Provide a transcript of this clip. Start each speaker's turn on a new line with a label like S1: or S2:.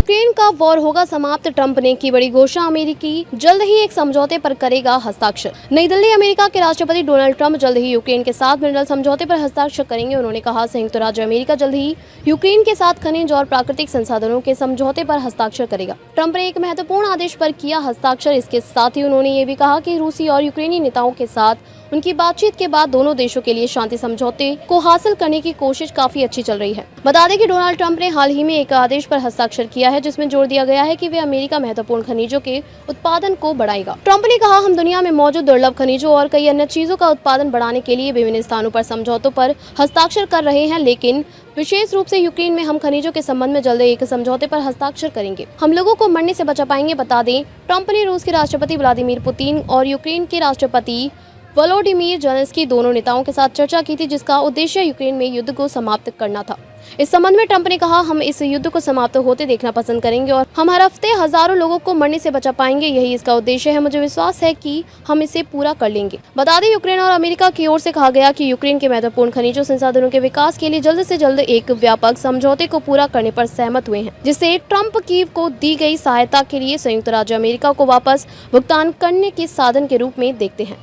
S1: Ukraine का war होगा समाप्त, ट्रंप ने की बड़ी घोषणा, अमेरिकी जल्द ही एक समझौते पर करेगा हस्ताक्षर। नई दिल्ली, अमेरिका के राष्ट्रपति डोनाल्ड ट्रंप जल्द ही यूक्रेन के साथ मिनरल समझौते पर हस्ताक्षर करेंगे। उन्होंने कहा, संयुक्त राज्य अमेरिका जल्द ही यूक्रेन के साथ खनिज और प्राकृतिक संसाधनों के समझौते पर हस्ताक्षर करेगा। ट्रंप ने एक महत्वपूर्ण आदेश पर किया हस्ताक्षर। इसके साथ ही उन्होंने ये भी कहा कि रूसी और यूक्रेनी नेताओं के साथ उनकी बातचीत के बाद दोनों देशों के लिए शांति समझौते को हासिल करने की कोशिश काफी अच्छी चल रही है। बता दें कि डोनाल्ड ट्रंप ने हाल ही में एक आदेश पर हस्ताक्षर किया है, जिसमें जोर दिया गया है कि वे अमेरिका महत्वपूर्ण खनिजों के उत्पादन को बढ़ाएगा। ट्रंप ने कहा, हम दुनिया में मौजूद दुर्लभ खनिजों और कई अन्य चीजों का उत्पादन बढ़ाने के लिए विभिन्न स्थानों पर समझौतों पर हस्ताक्षर कर रहे हैं, लेकिन विशेष रूप से यूक्रेन में हम खनिजों के संबंध में जल्द एक समझौते पर हस्ताक्षर करेंगे। हम लोगों को मरने से बचा पाएंगे। बता दें, ट्रंप ने रूस के राष्ट्रपति व्लादिमीर पुतिन और यूक्रेन के राष्ट्रपति वोलोडिमीर ज़ेलेंस्की दोनों नेताओं के साथ चर्चा की थी, जिसका उद्देश्य यूक्रेन में युद्ध को समाप्त करना था। इस संबंध में ट्रंप ने कहा, हम इस युद्ध को समाप्त होते देखना पसंद करेंगे और हम हर हफ्ते हजारों लोगों को मरने से बचा पाएंगे। यही इसका उद्देश्य है। मुझे विश्वास है कि हम इसे पूरा कर लेंगे। बता दें, यूक्रेन और अमेरिका की ओर से कहा गया कि यूक्रेन के महत्वपूर्ण खनिजों संसाधनों के विकास के लिए जल्द से जल्द एक व्यापक समझौते को पूरा करने पर सहमत हुए हैं, जिससे ट्रंप कीव को दी गई सहायता के लिए संयुक्त राज्य अमेरिका को वापस भुगतान करने के साधन के रूप में देखते हैं।